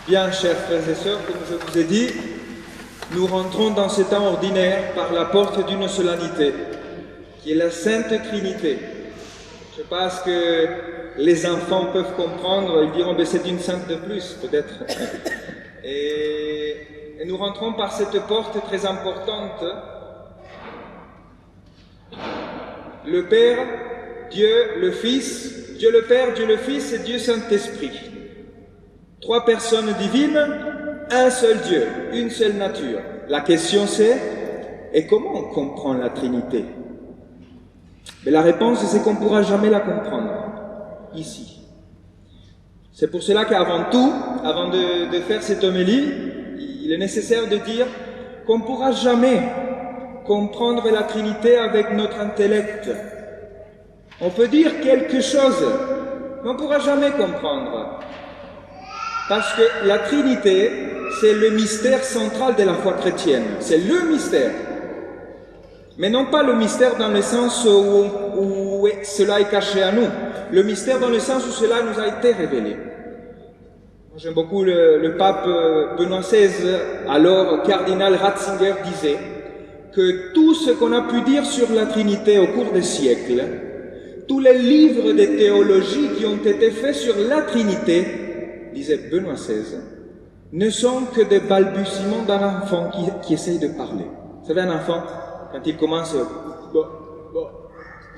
Bien, chers frères et sœurs, comme je vous ai dit, nous rentrons dans ce temps ordinaire par la porte d'une solennité, qui est la Sainte Trinité. Je pense que les enfants peuvent comprendre, ils diront, c'est une sainte de plus, peut-être. Et nous rentrons par cette porte très importante. Le Père, Dieu, le Fils, Dieu le Père, Dieu le Fils et Dieu Saint-Esprit. Trois personnes divines, un seul Dieu, une seule nature. La question c'est, et comment on comprend la Trinité? Mais la réponse c'est qu'on ne pourra jamais la comprendre, ici. C'est pour cela qu'avant tout, avant de faire cette homélie, il est nécessaire de dire qu'on ne pourra jamais comprendre la Trinité avec notre intellect. On peut dire quelque chose, mais on ne pourra jamais comprendre. Parce que la Trinité, c'est le mystère central de la foi chrétienne. C'est le mystère. Mais non pas le mystère dans le sens où cela est caché à nous. Le mystère dans le sens où cela nous a été révélé. J'aime beaucoup le pape Benoît XVI, alors cardinal Ratzinger, disait que tout ce qu'on a pu dire sur la Trinité au cours des siècles, tous les livres de théologie qui ont été faits sur la Trinité, disait Benoît XVI, ne sont que des balbutiements d'un enfant qui essaye de parler. Vous savez, un enfant, quand il commence,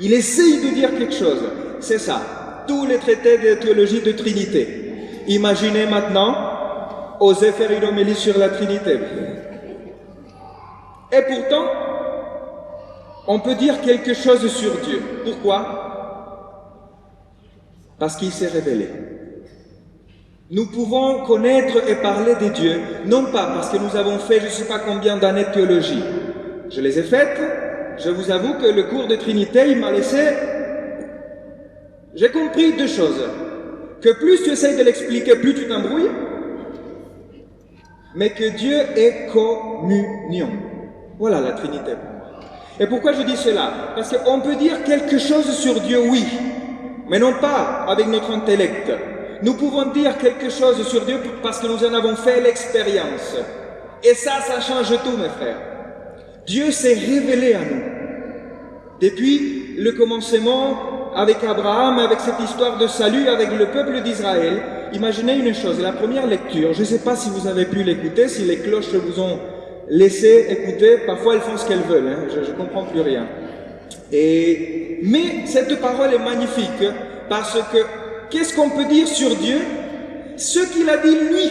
il essaye de dire quelque chose. C'est ça, tous les traités de théologie de Trinité. Imaginez maintenant, oser faire une homélie sur la Trinité. Et pourtant, on peut dire quelque chose sur Dieu. Pourquoi? Parce qu'il s'est révélé. Nous pouvons connaître et parler de Dieu, non pas parce que nous avons fait je ne sais pas combien d'années de théologie. Je les ai faites, je vous avoue que le cours de Trinité, il m'a laissé... J'ai compris deux choses. Que plus tu essayes de l'expliquer, plus tu t'embrouilles, mais que Dieu est communion. Voilà la Trinité pour moi. Et pourquoi je dis cela? Parce qu'on peut dire quelque chose sur Dieu, oui, mais non pas avec notre intellect. Nous pouvons dire quelque chose sur Dieu parce que nous en avons fait l'expérience. Et ça change tout, mes frères. Dieu s'est révélé à nous. Depuis le commencement avec Abraham, avec cette histoire de salut, avec le peuple d'Israël, imaginez une chose, la première lecture, je ne sais pas si vous avez pu l'écouter, si les cloches vous ont laissé écouter, parfois elles font ce qu'elles veulent, hein, je ne comprends plus rien. Mais cette parole est magnifique, parce que qu'est-ce qu'on peut dire sur Dieu? Ce qu'il a dit lui,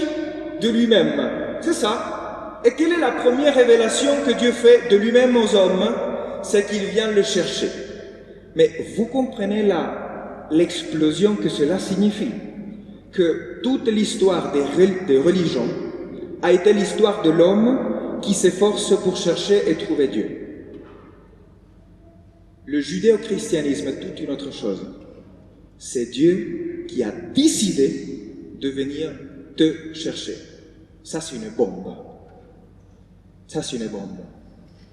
de lui-même. C'est ça. Et quelle est la première révélation que Dieu fait de lui-même aux hommes? C'est qu'il vient le chercher. Mais vous comprenez là l'explosion que cela signifie. Que toute l'histoire des religions a été l'histoire de l'homme qui s'efforce pour chercher et trouver Dieu. Le judéo-christianisme est toute une autre chose. C'est Dieu qui a décidé de venir te chercher. Ça, c'est une bombe. Ça, c'est une bombe.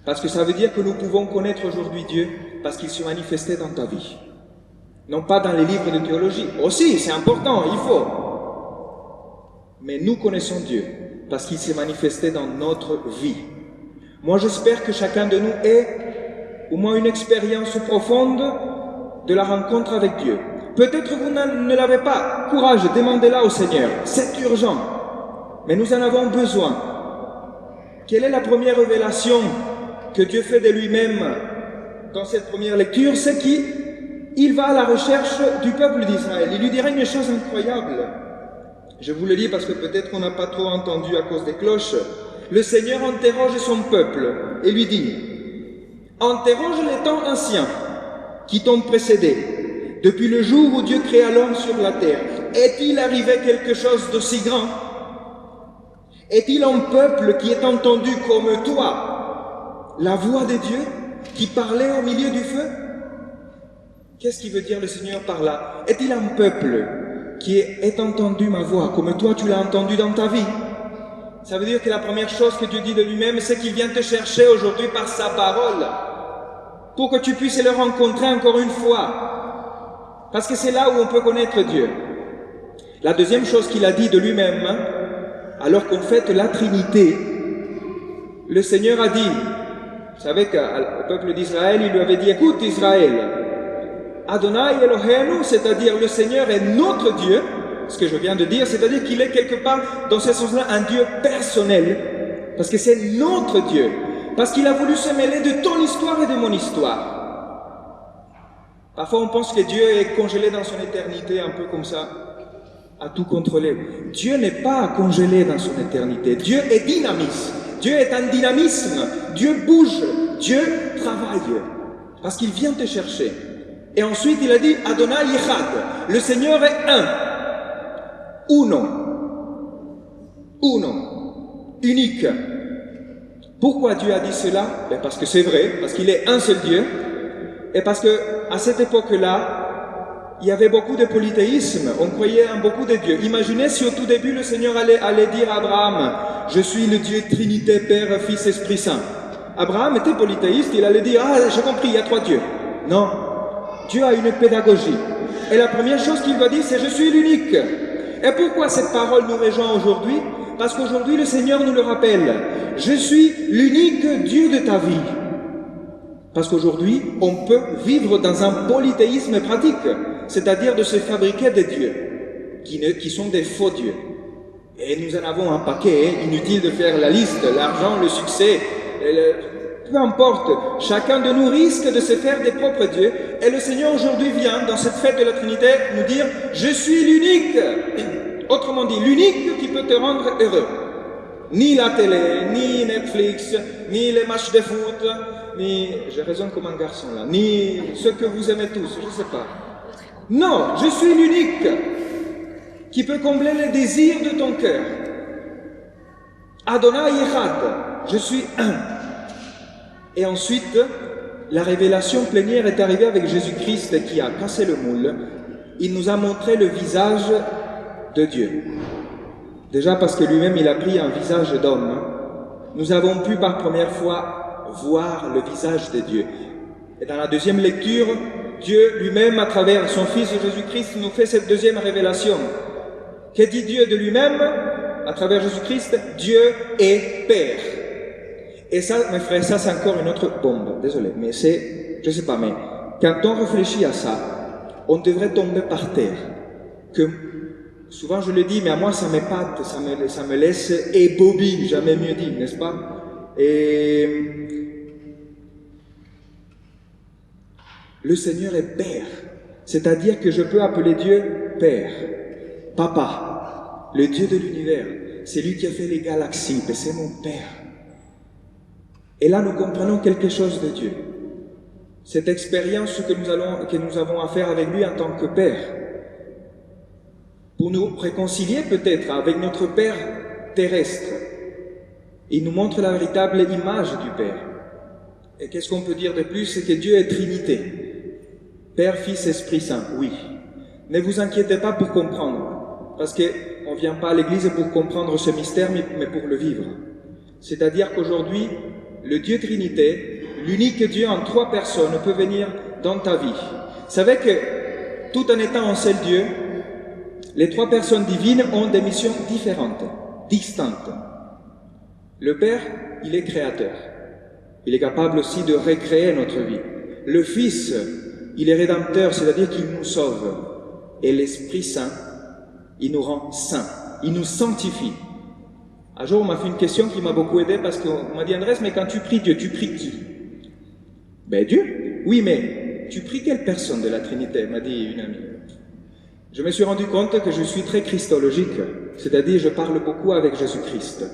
Parce que ça veut dire que nous pouvons connaître aujourd'hui Dieu parce qu'il se manifestait dans ta vie. Non pas dans les livres de théologie. Aussi, c'est important, il faut. Mais nous connaissons Dieu parce qu'il s'est manifesté dans notre vie. Moi, j'espère que chacun de nous ait au moins une expérience profonde de la rencontre avec Dieu. Peut-être vous ne l'avez pas. Courage, demandez-la au Seigneur. C'est urgent. Mais nous en avons besoin. Quelle est la première révélation que Dieu fait de lui-même dans cette première lecture? C'est qu'il va à la recherche du peuple d'Israël. Il lui dira une chose incroyable. Je vous le dis parce que peut-être qu'on n'a pas trop entendu à cause des cloches. Le Seigneur interroge son peuple et lui dit: interroge les temps anciens qui t'ont précédé. Depuis le jour où Dieu créa l'homme sur la terre, est-il arrivé quelque chose d'aussi grand? Est-il un peuple qui est entendu comme toi la voix de Dieu qui parlait au milieu du feu? Qu'est-ce qu'il veut dire le Seigneur par là? Est-il un peuple qui ait entendu ma voix comme toi tu l'as entendu dans ta vie? Ça veut dire que la première chose que Dieu dit de lui-même, c'est qu'il vient te chercher aujourd'hui par sa parole pour que tu puisses le rencontrer encore une fois. Parce que c'est là où on peut connaître Dieu. La deuxième chose qu'il a dit de lui-même, Alors qu'en fait, la Trinité, le Seigneur a dit, vous savez qu'au peuple d'Israël, il lui avait dit, écoute Israël, Adonai Eloheinu, c'est-à-dire le Seigneur est notre Dieu, ce que je viens de dire, c'est-à-dire qu'il est quelque part, dans ce sens-là, un Dieu personnel, parce que c'est notre Dieu, parce qu'il a voulu se mêler de ton histoire et de mon histoire. Parfois on pense que Dieu est congelé dans son éternité, un peu comme ça, à tout contrôler. Dieu n'est pas congelé dans son éternité, Dieu est dynamisme, Dieu est un dynamisme, Dieu bouge, Dieu travaille, parce qu'il vient te chercher. Et ensuite il a dit, Adonai Echad, le Seigneur est un, uno, unique. Pourquoi Dieu a dit cela? Parce que c'est vrai, parce qu'il est un seul Dieu, et parce que à cette époque-là, il y avait beaucoup de polythéisme, on croyait en beaucoup de dieux. Imaginez si au tout début le Seigneur allait dire à Abraham, je suis le Dieu Trinité, Père, Fils, Esprit Saint. Abraham était polythéiste, il allait dire, ah j'ai compris, il y a 3 dieux. Non, Dieu a une pédagogie. Et la première chose qu'il va dire, c'est je suis l'unique. Et pourquoi cette parole nous rejoint aujourd'hui? Parce qu'aujourd'hui le Seigneur nous le rappelle, je suis l'unique Dieu de ta vie. Parce qu'aujourd'hui, on peut vivre dans un polythéisme pratique, c'est-à-dire de se fabriquer des dieux, qui sont des faux dieux. Et nous en avons un paquet, inutile de faire la liste, l'argent, le succès, peu importe, chacun de nous risque de se faire des propres dieux, et le Seigneur aujourd'hui vient, dans cette fête de la Trinité, nous dire « Je suis l'unique », autrement dit, l'unique qui peut te rendre heureux. Ni la télé, ni Netflix, ni les matchs de foot, ni, j'ai raison comme un garçon là, ni ce que vous aimez tous, je ne sais pas. Non, je suis l'unique qui peut combler les désirs de ton cœur. Adonai Echad, je suis un. Et ensuite, la révélation plénière est arrivée avec Jésus-Christ qui a cassé le moule. Il nous a montré le visage de Dieu. Déjà parce que lui-même, il a pris un visage d'homme. Nous avons pu par première fois voir le visage de Dieu. Et dans la deuxième lecture, Dieu lui-même, à travers son Fils Jésus-Christ, nous fait cette deuxième révélation. Que dit Dieu de lui-même? À travers Jésus-Christ, Dieu est Père. Et ça, mes frères, ça c'est encore une autre bombe. Désolé, mais c'est, je sais pas, mais quand on réfléchit à ça, on devrait tomber par terre. Que souvent je le dis, mais à moi ça m'épate, ça me laisse ébobine, jamais mieux dit, n'est-ce pas? Et le Seigneur est Père, c'est-à-dire que je peux appeler Dieu Père, Papa, le Dieu de l'univers, c'est lui qui a fait les galaxies, et c'est mon Père. Et là nous comprenons quelque chose de Dieu. Cette expérience que nous avons à faire avec lui en tant que Père, pour nous réconcilier peut-être avec notre Père terrestre. Il nous montre la véritable image du Père. Et qu'est-ce qu'on peut dire de plus? C'est que Dieu est Trinité. Père, Fils, Esprit Saint, oui. Ne vous inquiétez pas pour comprendre, parce qu'on ne vient pas à l'église pour comprendre ce mystère, mais pour le vivre. C'est-à-dire qu'aujourd'hui, le Dieu Trinité, l'unique Dieu en 3 personnes, peut venir dans ta vie. Vous savez que, tout en étant un seul Dieu, les 3 personnes divines ont des missions différentes, distinctes. Le Père, il est créateur. Il est capable aussi de recréer notre vie. Le Fils, il est rédempteur, c'est-à-dire qu'il nous sauve. Et l'Esprit Saint, il nous rend saints, il nous sanctifie. Un jour, on m'a fait une question qui m'a beaucoup aidé parce qu'on m'a dit, Andrés, mais quand tu pries Dieu, tu pries qui? Ben Dieu. Oui, mais tu pries quelle personne de la Trinité? M'a dit une amie. Je me suis rendu compte que je suis très christologique, c'est-à-dire je parle beaucoup avec Jésus-Christ.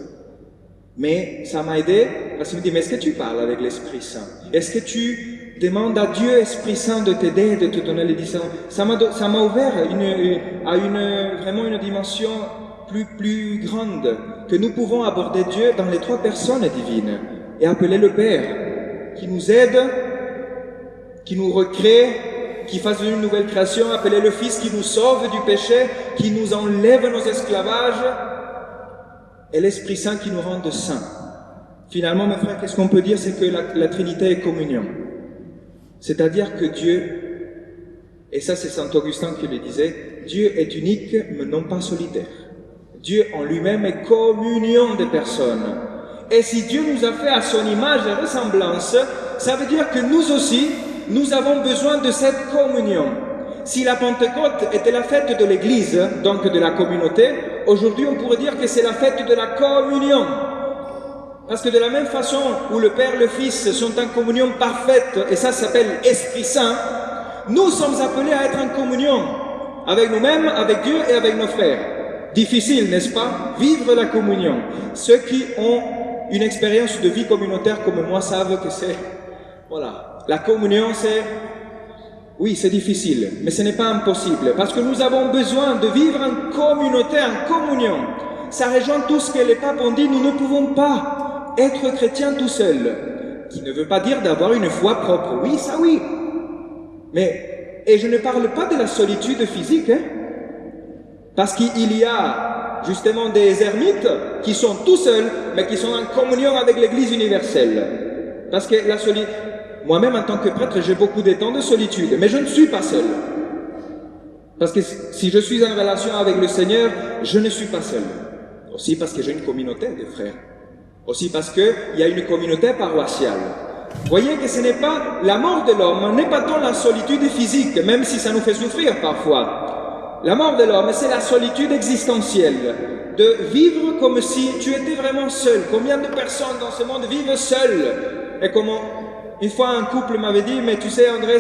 Mais ça m'a aidé parce qu'il me dit, mais est-ce que tu parles avec l'Esprit Saint? Est-ce que tu demandes à Dieu, Esprit Saint, de t'aider, de te donner les discernements? Ça m'a ouvert à vraiment une dimension plus grande, que nous pouvons aborder Dieu dans les 3 personnes divines et appeler le Père, qui nous aide, qui nous recrée, qui fasse une nouvelle création, appeler le Fils qui nous sauve du péché, qui nous enlève nos esclavages, et l'Esprit Saint qui nous rend saints. Finalement, mes frères, qu'est-ce qu'on peut dire? C'est que la Trinité est communion. C'est-à-dire que Dieu, et ça c'est Saint Augustin qui le disait, Dieu est unique mais non pas solitaire. Dieu en lui-même est communion des personnes. Et si Dieu nous a fait à son image et ressemblance, ça veut dire que nous aussi, nous avons besoin de cette communion. Si la Pentecôte était la fête de l'Église, donc de la communauté, aujourd'hui on pourrait dire que c'est la fête de la communion. Parce que de la même façon où le Père et le Fils sont en communion parfaite, et ça s'appelle Esprit Saint, nous sommes appelés à être en communion avec nous-mêmes, avec Dieu et avec nos frères. Difficile, n'est-ce pas? Vivre la communion. Ceux qui ont une expérience de vie communautaire comme moi savent que c'est... Voilà. La communion, c'est... Oui, c'est difficile, mais ce n'est pas impossible, parce que nous avons besoin de vivre en communauté, en communion. Ça rejoint tout ce que les papes ont dit, nous ne pouvons pas être chrétiens tout seuls, qui ne veut pas dire d'avoir une foi propre. Oui, ça oui. Mais, et je ne parle pas de la solitude physique, hein, parce qu'il y a justement des ermites qui sont tout seuls, mais qui sont en communion avec l'Église universelle. Parce que la solitude... Moi-même, en tant que prêtre, j'ai beaucoup de temps de solitude, mais je ne suis pas seul. Parce que si je suis en relation avec le Seigneur, je ne suis pas seul. Aussi parce que j'ai une communauté de frères. Aussi parce qu'il y a une communauté paroissiale. Voyez que ce n'est pas la mort de l'homme, n'est pas tant la solitude physique, même si ça nous fait souffrir parfois. La mort de l'homme, c'est la solitude existentielle, de vivre comme si tu étais vraiment seul. Combien de personnes dans ce monde vivent seules? Et comment... Une fois, un couple m'avait dit, mais tu sais, Andrés,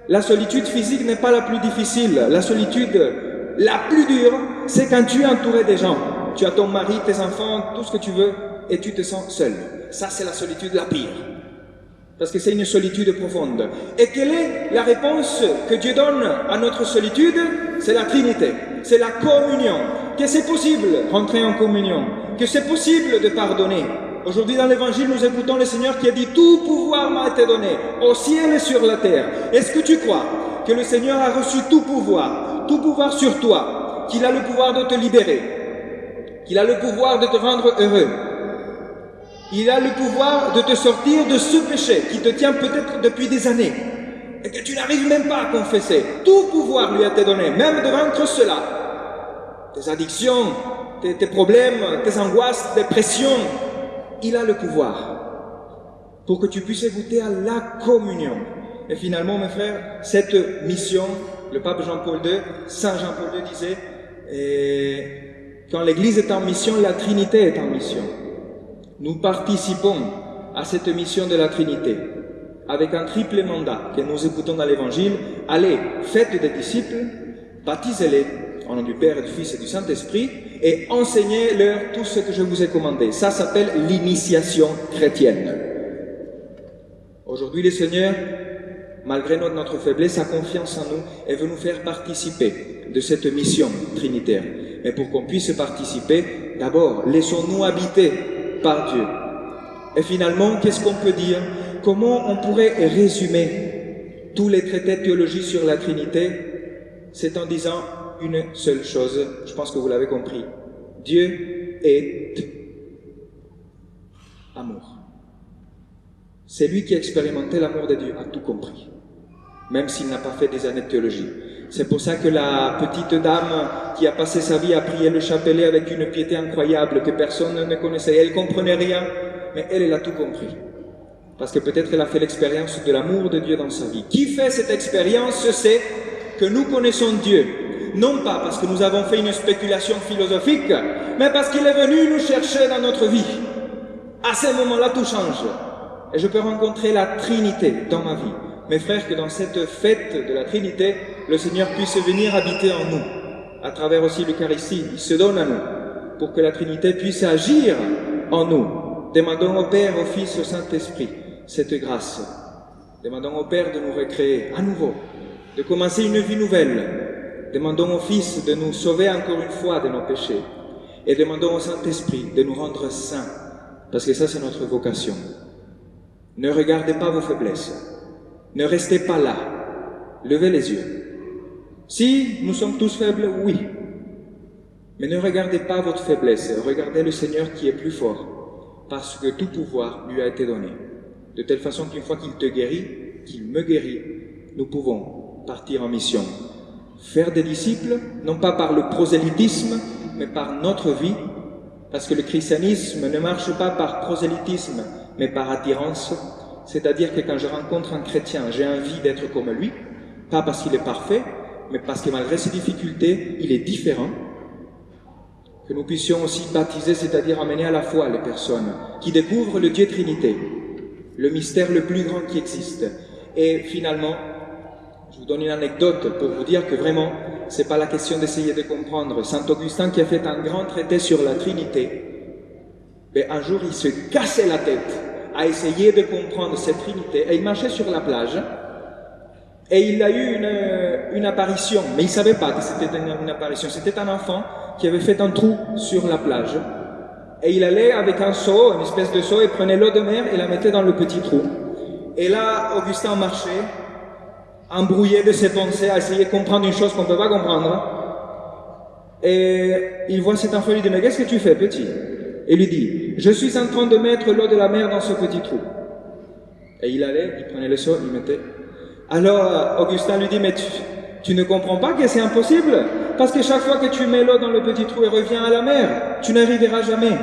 la solitude physique n'est pas la plus difficile. La solitude la plus dure, c'est quand tu es entouré des gens. Tu as ton mari, tes enfants, tout ce que tu veux, et tu te sens seul. Ça, c'est la solitude la pire. Parce que c'est une solitude profonde. Et quelle est la réponse que Dieu donne à notre solitude? C'est la Trinité. C'est la communion. Que c'est possible de rentrer en communion. Que c'est possible de pardonner. Aujourd'hui dans l'Évangile, nous écoutons le Seigneur qui a dit « Tout pouvoir m'a été donné, au ciel et sur la terre ». Est-ce que tu crois que le Seigneur a reçu tout pouvoir sur toi, qu'il a le pouvoir de te libérer, qu'il a le pouvoir de te rendre heureux, il a le pouvoir de te sortir de ce péché qui te tient peut-être depuis des années et que tu n'arrives même pas à confesser. Tout pouvoir lui a été donné, même de vaincre cela. Tes addictions, tes problèmes, tes angoisses, tes pressions. Il a le pouvoir pour que tu puisses goûter à la communion. Et finalement, mes frères, cette mission, le pape Jean-Paul II, Saint Jean-Paul II disait, quand l'Église est en mission, la Trinité est en mission. Nous participons à cette mission de la Trinité avec un triple mandat que nous écoutons dans l'Évangile. Allez, faites des disciples, baptisez-les au nom du Père, du Fils et du Saint-Esprit, et enseignez-leur tout ce que je vous ai commandé. Ça s'appelle l'initiation chrétienne. Aujourd'hui, le Seigneur, malgré notre faiblesse, a confiance en nous et veut nous faire participer de cette mission trinitaire. Mais pour qu'on puisse participer, d'abord, laissons-nous habiter par Dieu. Et finalement, qu'est-ce qu'on peut dire? Comment on pourrait résumer tous les traités de théologie sur la Trinité? C'est en disant une seule chose, je pense que vous l'avez compris. Dieu est amour. C'est lui qui a expérimenté l'amour de Dieu, a tout compris, même s'il n'a pas fait des années de théologie. C'est pour ça que la petite dame qui a passé sa vie à prier le chapelet avec une piété incroyable que personne ne connaissait, elle ne comprenait rien, mais elle a tout compris. Parce que peut-être elle a fait l'expérience de l'amour de Dieu dans sa vie. Qui fait cette expérience, c'est que nous connaissons Dieu. Non pas parce que nous avons fait une spéculation philosophique, mais parce qu'il est venu nous chercher dans notre vie. À ce moment-là, tout change. Et je peux rencontrer la Trinité dans ma vie. Mes frères, que dans cette fête de la Trinité, le Seigneur puisse venir habiter en nous, à travers aussi l'Eucharistie. Il se donne à nous, pour que la Trinité puisse agir en nous. Demandons au Père, au Fils, au Saint-Esprit cette grâce. Demandons au Père de nous recréer à nouveau, de commencer une vie nouvelle. Demandons au Fils de nous sauver encore une fois de nos péchés. Et demandons au Saint-Esprit de nous rendre saints, parce que ça c'est notre vocation. Ne regardez pas vos faiblesses. Ne restez pas là. Levez les yeux. Si nous sommes tous faibles, oui. Mais ne regardez pas votre faiblesse. Regardez le Seigneur qui est plus fort, parce que tout pouvoir lui a été donné. De telle façon qu'une fois qu'il te guérit, qu'il me guérit, nous pouvons partir en mission. Faire des disciples, non pas par le prosélytisme, mais par notre vie, parce que le christianisme ne marche pas par prosélytisme, mais par attirance. C'est-à-dire que quand je rencontre un chrétien, j'ai envie d'être comme lui, pas parce qu'il est parfait, mais parce que malgré ses difficultés, il est différent. Que nous puissions aussi baptiser, c'est-à-dire amener à la foi les personnes qui découvrent le Dieu Trinité, le mystère le plus grand qui existe. Et finalement, je vous donne une anecdote pour vous dire que vraiment, c'est pas la question d'essayer de comprendre. Saint Augustin, qui a fait un grand traité sur la Trinité, mais un jour il se cassait la tête à essayer de comprendre cette Trinité, et il marchait sur la plage, et il a eu une apparition, mais il ne savait pas que c'était une apparition. C'était un enfant qui avait fait un trou sur la plage, et il allait avec un seau, une espèce de seau, et prenait l'eau de mer et la mettait dans le petit trou. Et là, Augustin marchait, embrouillé de ses pensées, à essayer de comprendre une chose qu'on ne peut pas comprendre. Et il voit cet enfant et lui dit, mais qu'est-ce que tu fais, petit? Et lui dit, je suis en train de mettre l'eau de la mer dans ce petit trou. Et il allait, il prenait le seau, il mettait. Alors, Augustin lui dit, mais tu ne comprends pas que c'est impossible? Parce que chaque fois que tu mets l'eau dans le petit trou et reviens à la mer, tu n'arriveras jamais.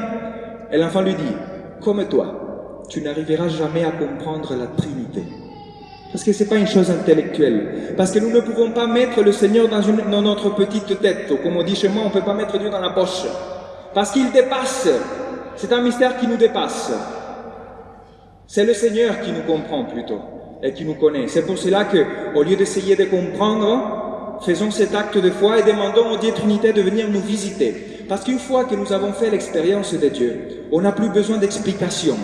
Et l'enfant lui dit, comme toi, tu n'arriveras jamais à comprendre la Trinité. Parce que ce n'est pas une chose intellectuelle. Parce que nous ne pouvons pas mettre le Seigneur dans notre petite tête. Ou comme on dit chez moi, on ne peut pas mettre Dieu dans la poche. Parce qu'il dépasse. C'est un mystère qui nous dépasse. C'est le Seigneur qui nous comprend plutôt. Et qui nous connaît. C'est pour cela qu'au lieu d'essayer de comprendre, faisons cet acte de foi et demandons au Dieu Trinité de venir nous visiter. Parce qu'une fois que nous avons fait l'expérience de Dieu, on n'a plus besoin d'explications.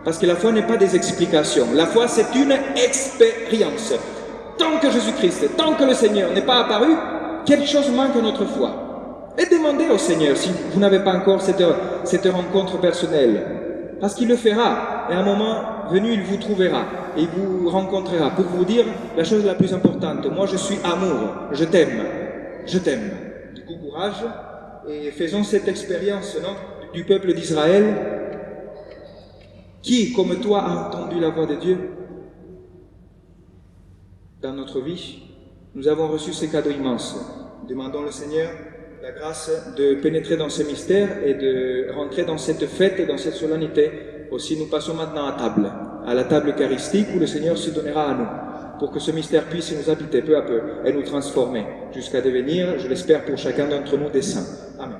Parce que la foi n'est pas des explications. La foi, c'est une expérience. Tant que Jésus-Christ, tant que le Seigneur n'est pas apparu, quelque chose manque à notre foi. Et demandez au Seigneur si vous n'avez pas encore cette rencontre personnelle. Parce qu'il le fera. Et à un moment venu, il vous trouvera. Et il vous rencontrera pour vous dire la chose la plus importante. Moi, je suis amour. Je t'aime. Je t'aime. Du coup, courage. Et faisons cette expérience, non, du peuple d'Israël. Qui, comme toi, a entendu la voix de Dieu dans notre vie? Nous avons reçu ces cadeaux immenses. Demandons au Seigneur la grâce de pénétrer dans ces mystères et de rentrer dans cette fête et dans cette solennité. Aussi, nous passons maintenant à la table eucharistique où le Seigneur se donnera à nous, pour que ce mystère puisse nous habiter peu à peu et nous transformer, jusqu'à devenir, je l'espère pour chacun d'entre nous, des saints. Amen.